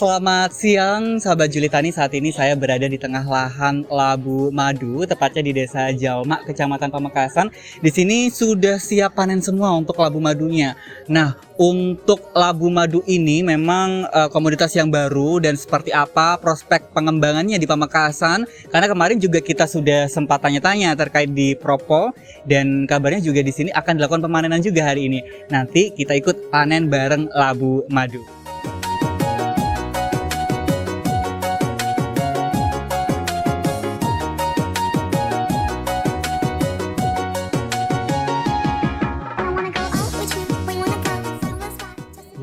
Selamat siang, sahabat Julitani. Saat ini saya berada di tengah lahan labu madu, tepatnya di Desa Jalmak, Kecamatan Pamekasan. Di sini sudah siap panen semua untuk labu madunya. Nah, untuk labu madu ini memang komoditas yang baru, dan seperti apa prospek pengembangannya di Pamekasan? Karena kemarin juga kita sudah sempat tanya-tanya terkait di Propo, dan kabarnya juga di sini akan dilakukan pemanenan juga hari ini. Nanti kita ikut panen bareng labu madu.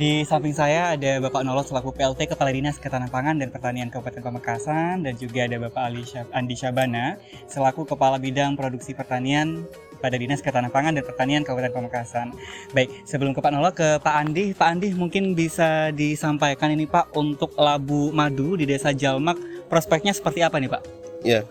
Di samping saya ada Bapak Nolo selaku PLT Kepala Dinas Ketahanan Pangan dan Pertanian Kabupaten Pamekasan, dan juga ada Bapak Andi Syabana selaku Kepala Bidang Produksi Pertanian pada Dinas Ketahanan Pangan dan Pertanian Kabupaten Pamekasan. Baik, sebelum ke Pak Nolo, ke Pak Andi. Pak Andi, mungkin bisa disampaikan ini Pak, untuk labu madu di Desa Jalmak, prospeknya seperti apa nih Pak? Ya,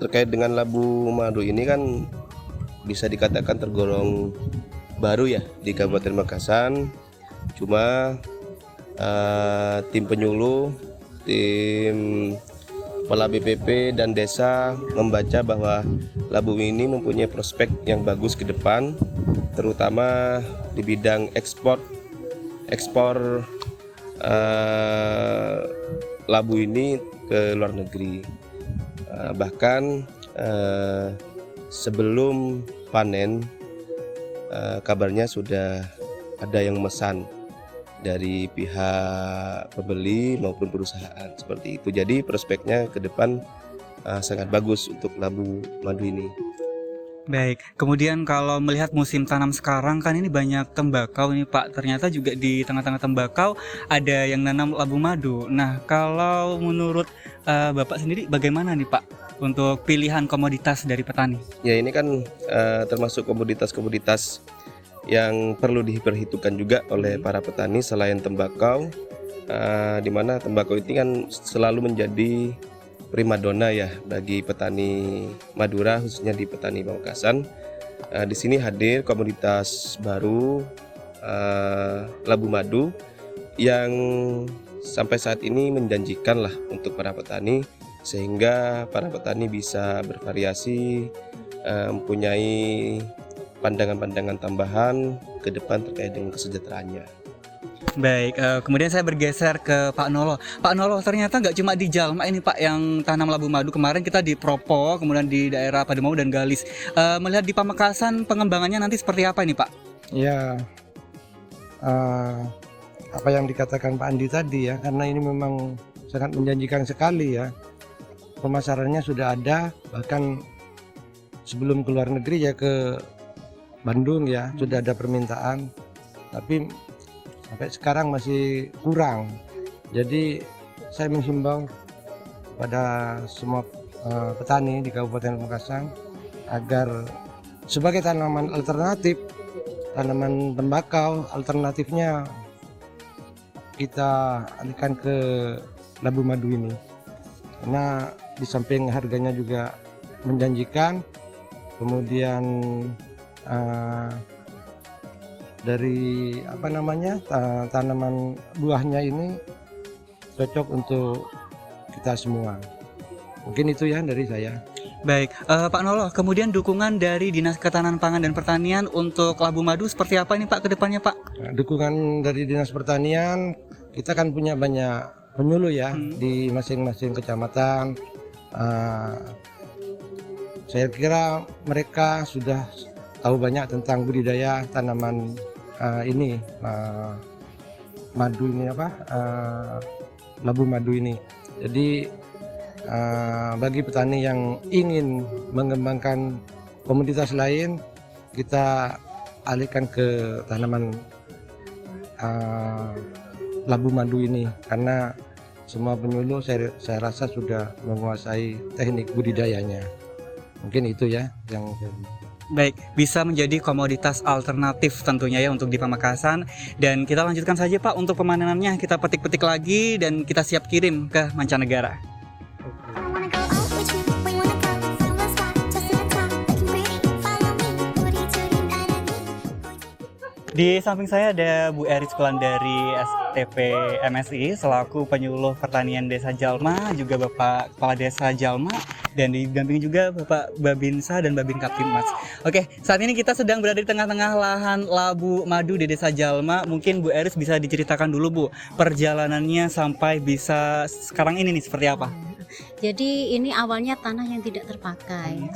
terkait dengan labu madu ini kan bisa dikatakan tergolong baru ya di Kabupaten Pamekasan. Cuma tim penyuluh, tim kepala BPP dan desa membaca bahwa labu ini mempunyai prospek yang bagus ke depan, terutama di bidang ekspor labu ini ke luar negeri. Bahkan sebelum panen kabarnya sudah ada yang memesan dari pihak pembeli maupun perusahaan seperti itu. Jadi prospeknya ke depan sangat bagus untuk labu madu ini. Baik, kemudian kalau melihat musim tanam sekarang kan ini banyak tembakau nih Pak. Ternyata juga di tengah-tengah tembakau ada yang nanam labu madu. Nah, kalau menurut Bapak sendiri bagaimana nih Pak untuk pilihan komoditas dari petani? Ya, ini kan termasuk komoditas-komoditas yang perlu diperhitungkan juga oleh para petani selain tembakau, di mana tembakau ini kan selalu menjadi primadona ya bagi petani Madura, khususnya di petani Pamekasan. Di sini hadir komoditas baru labu madu yang sampai saat ini menjanjikan lah untuk para petani, sehingga para petani bisa bervariasi, mempunyai pandangan-pandangan tambahan ke depan terkait dengan kesejahteraannya. Baik, kemudian saya bergeser ke Pak Nolo. Pak Nolo, ternyata nggak cuma di Jalmak ini Pak yang tanam labu madu. Kemarin kita di Propo, kemudian di daerah Pademau dan Galis. Melihat di Pamekasan pengembangannya nanti seperti apa ini Pak? Ya, apa yang dikatakan Pak Andi tadi ya, karena ini memang sangat menjanjikan sekali ya. Pemasarannya sudah ada, bahkan sebelum ke luar negeri ya ke Bandung ya sudah ada permintaan, tapi sampai sekarang masih kurang. Jadi saya menghimbau pada semua petani di Kabupaten Pamekasan agar sebagai tanaman alternatif, tanaman tembakau alternatifnya kita alihkan ke labu madu ini, karena di samping harganya juga menjanjikan, kemudian dari tanaman buahnya ini cocok untuk kita semua. Mungkin itu ya dari saya. Baik, Pak Nolo, kemudian dukungan dari Dinas Ketahanan Pangan dan Pertanian untuk labu madu seperti apa ini Pak ke depannya Pak? Nah, dukungan dari Dinas Pertanian, kita kan punya banyak penyuluh ya di masing-masing kecamatan. Saya kira mereka sudah tahu banyak tentang budidaya tanaman ini, madu ini labu madu ini. Jadi bagi petani yang ingin mengembangkan komoditas lain, kita alihkan ke tanaman labu madu ini, karena semua penyuluh saya rasa sudah menguasai teknik budidayanya. Mungkin itu ya yang Baik, bisa menjadi komoditas alternatif tentunya ya untuk di Pamekasan. Dan kita lanjutkan saja Pak untuk pemanenannya, kita petik-petik lagi dan kita siap kirim ke mancanegara. Di samping saya ada Bu Eris Kulandari ATP MSI selaku penyuluh pertanian Desa Jalma, juga Bapak Kepala Desa Jalma, dan didampingi juga Bapak Babinsa dan Babin Kaptimmas. Oke, saat ini kita sedang berada di tengah-tengah lahan labu madu di Desa Jalma. Mungkin Bu Eris bisa diceritakan dulu, Bu, perjalanannya sampai bisa sekarang ini nih seperti apa? Jadi ini awalnya tanah yang tidak terpakai,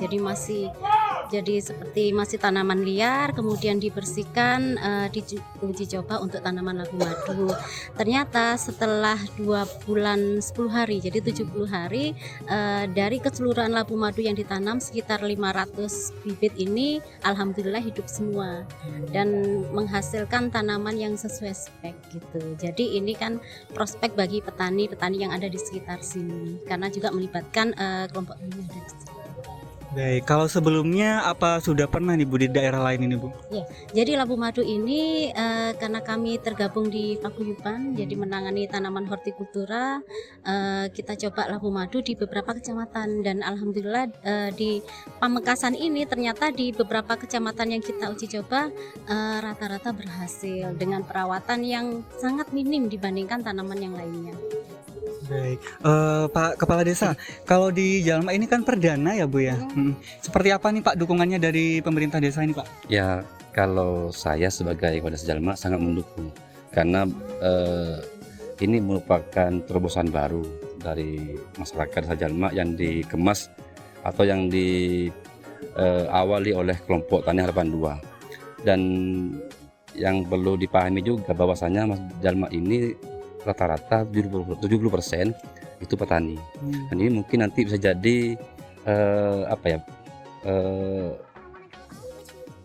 jadi seperti masih tanaman liar, kemudian dibersihkan, diuji coba untuk tanaman labu madu. Ternyata setelah 2 bulan 10 hari, jadi 70 hari, dari keseluruhan labu madu yang ditanam sekitar 500 bibit ini alhamdulillah hidup semua dan menghasilkan tanaman yang sesuai spek gitu. Jadi ini kan prospek bagi petani-petani yang ada di sekitar sini, karena juga melibatkan kelompok tani yang ada di sini. Baik, kalau sebelumnya apa sudah pernah nih Bu di daerah lain ini, Bu? Ya, jadi labu madu ini karena kami tergabung di Paguyuban, jadi menangani tanaman hortikultura, kita coba labu madu di beberapa kecamatan dan alhamdulillah di Pamekasan ini ternyata di beberapa kecamatan yang kita uji coba rata-rata berhasil dengan perawatan yang sangat minim dibandingkan tanaman yang lainnya. Baik, Pak Kepala Desa, kalau di Jalma ini kan perdana ya Bu ya. Seperti apa nih Pak dukungannya dari pemerintah desa ini Pak? Ya, kalau saya sebagai Kepala Desa Jalma sangat mendukung karena ini merupakan terobosan baru dari masyarakat Desa Jalma yang dikemas atau yang diawali oleh kelompok Tani Harapan 2. Dan yang perlu dipahami juga bahwasanya Mas Jalma ini rata-rata 70% itu petani. Dan ini mungkin nanti bisa jadi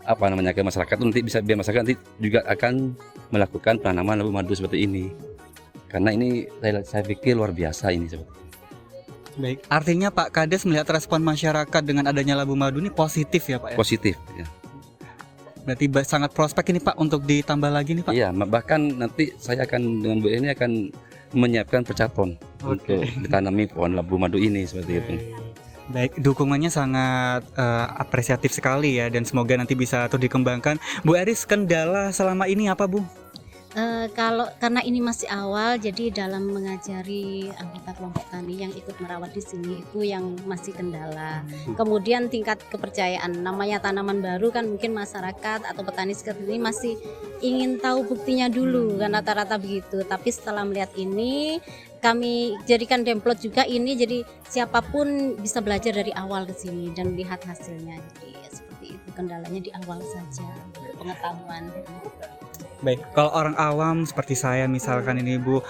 ke masyarakat nanti bisa biar masyarakat nanti juga akan melakukan penanaman labu madu seperti ini. Karena ini saya pikir luar biasa ini seperti. Baik, artinya Pak Kades melihat respon masyarakat dengan adanya labu madu ini positif ya Pak ya? Positif ya. Berarti sangat prospek ini Pak untuk ditambah lagi nih Pak? Iya, bahkan nanti saya akan dengan Bu ini akan menyiapkan percaton untuk ditanami pohon labu madu ini seperti itu. Baik, dukungannya sangat apresiatif sekali ya, dan semoga nanti bisa terus dikembangkan. Bu Eris, kendala selama ini apa Bu? Karena ini masih awal, jadi dalam mengajari anggota kelompok tani yang ikut merawat di sini itu yang masih kendala. Kemudian tingkat kepercayaan, namanya tanaman baru kan mungkin masyarakat atau petani sekitar ini masih ingin tahu buktinya dulu kan rata-rata begitu. Tapi setelah melihat ini, kami jadikan template juga ini, jadi siapapun bisa belajar dari awal ke sini dan lihat hasilnya. Jadi seperti itu, kendalanya di awal saja pengetahuan. Baik, kalau orang awam seperti saya misalkan ini Bu,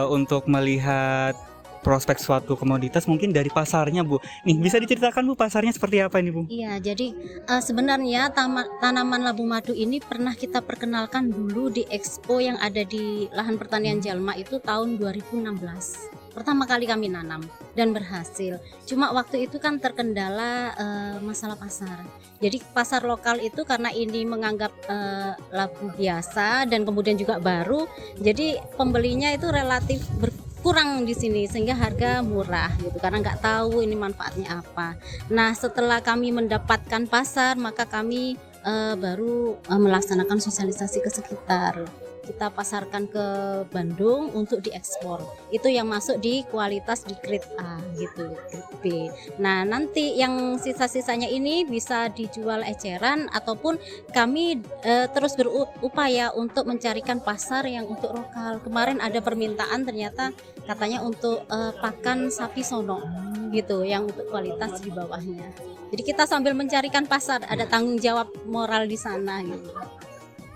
untuk melihat prospek suatu komoditas mungkin dari pasarnya Bu. Nih, bisa diceritakan Bu pasarnya seperti apa ini Bu? Iya, jadi sebenarnya tanaman labu madu ini pernah kita perkenalkan dulu di Expo yang ada di lahan pertanian Jalma itu tahun 2016. Pertama kali kami nanam dan berhasil. Cuma waktu itu kan terkendala masalah pasar. Jadi pasar lokal itu karena ini menganggap labu biasa dan kemudian juga baru, jadi pembelinya itu relatif kurang di sini sehingga harga murah gitu karena nggak tahu ini manfaatnya apa. Nah, setelah kami mendapatkan pasar maka kami baru melaksanakan sosialisasi ke sekitar. Kita pasarkan ke Bandung untuk diekspor. Itu yang masuk di kualitas di grade A gitu, grade B. Nah, nanti yang sisa-sisanya ini bisa dijual eceran ataupun kami terus berupaya untuk mencarikan pasar yang untuk lokal. Kemarin ada permintaan ternyata katanya untuk pakan sapi sono gitu yang untuk kualitas di bawahnya. Jadi kita sambil mencarikan pasar, ada tanggung jawab moral di sana gitu.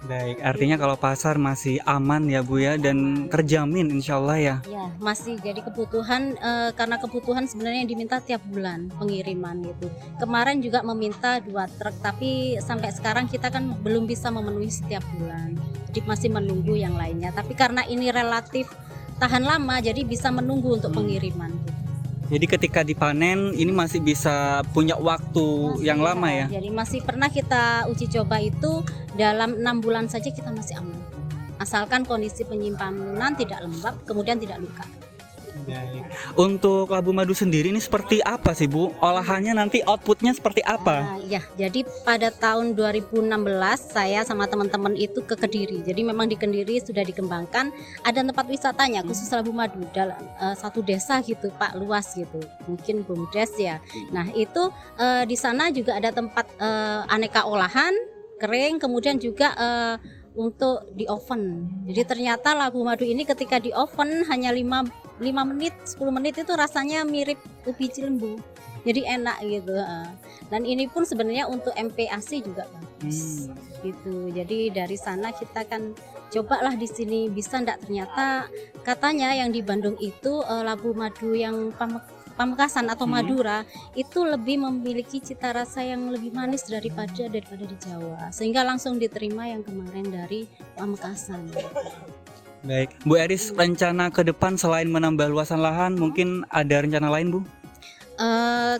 Baik, artinya kalau pasar masih aman ya Bu ya, dan terjamin insya Allah ya. Ya, masih jadi kebutuhan karena kebutuhan sebenarnya yang diminta tiap bulan pengiriman gitu. Kemarin juga meminta 2 truk, tapi sampai sekarang kita kan belum bisa memenuhi setiap bulan. Jadi masih menunggu yang lainnya. Tapi karena ini relatif tahan lama, jadi bisa menunggu untuk pengiriman. Gitu. Jadi ketika dipanen ini masih bisa punya waktu yang lama ya. Jadi masih pernah kita uji coba itu dalam 6 bulan saja kita masih aman. Asalkan kondisi penyimpanan tidak lembab, kemudian tidak luka. Untuk labu madu sendiri ini seperti apa sih Bu? Olahannya nanti outputnya seperti apa? Ya, jadi pada tahun 2016 saya sama teman-teman itu ke Kediri. Jadi memang di Kediri sudah dikembangkan ada tempat wisatanya khusus labu madu dalam satu desa gitu Pak, luas gitu. Mungkin BUMDes ya. Nah, itu di sana juga ada tempat aneka olahan kering, kemudian juga untuk di oven. Jadi ternyata labu madu ini ketika di oven hanya 5 menit, 10 menit itu rasanya mirip ubi cilembu. Jadi enak gitu. Dan ini pun sebenarnya untuk MPASI juga bagus. Gitu. Jadi dari sana kita kan cobalah di sini bisa enggak, ternyata katanya yang di Bandung itu labu madu yang Pamekasan atau Madura itu lebih memiliki cita rasa yang lebih manis daripada di Jawa, sehingga langsung diterima yang kemarin dari Pamekasan. Baik, Bu Eris, rencana ke depan selain menambah luasan lahan, mungkin ada rencana lain Bu?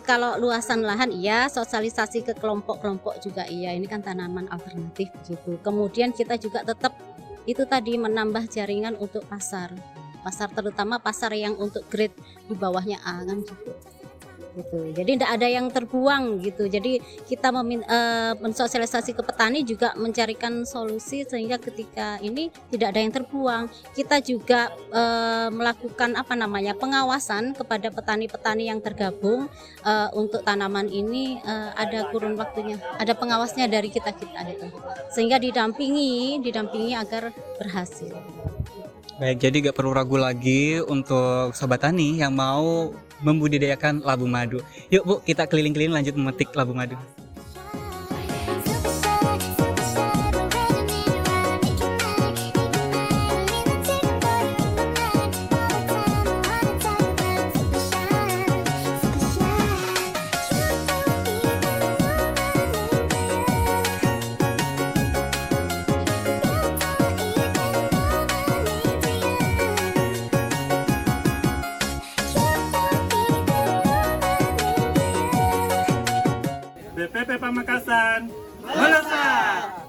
Kalau luasan lahan iya, sosialisasi ke kelompok-kelompok juga iya, ini kan tanaman alternatif gitu. Kemudian kita juga tetap itu tadi menambah jaringan untuk pasar terutama pasar yang untuk grade di bawahnya A kan gitu. Jadi tidak ada yang terbuang gitu. Jadi kita mensosialisasi ke petani juga mencarikan solusi sehingga ketika ini tidak ada yang terbuang. Kita juga melakukan pengawasan kepada petani-petani yang tergabung untuk tanaman ini, ada kurun waktunya, ada pengawasnya dari kita gitu. Sehingga didampingi agar berhasil. Baik, jadi gak perlu ragu lagi untuk sobat tani yang mau membudidayakan labu madu. Yuk Bu, kita keliling-keliling lanjut memetik labu madu. BPP Pamekasan melesat.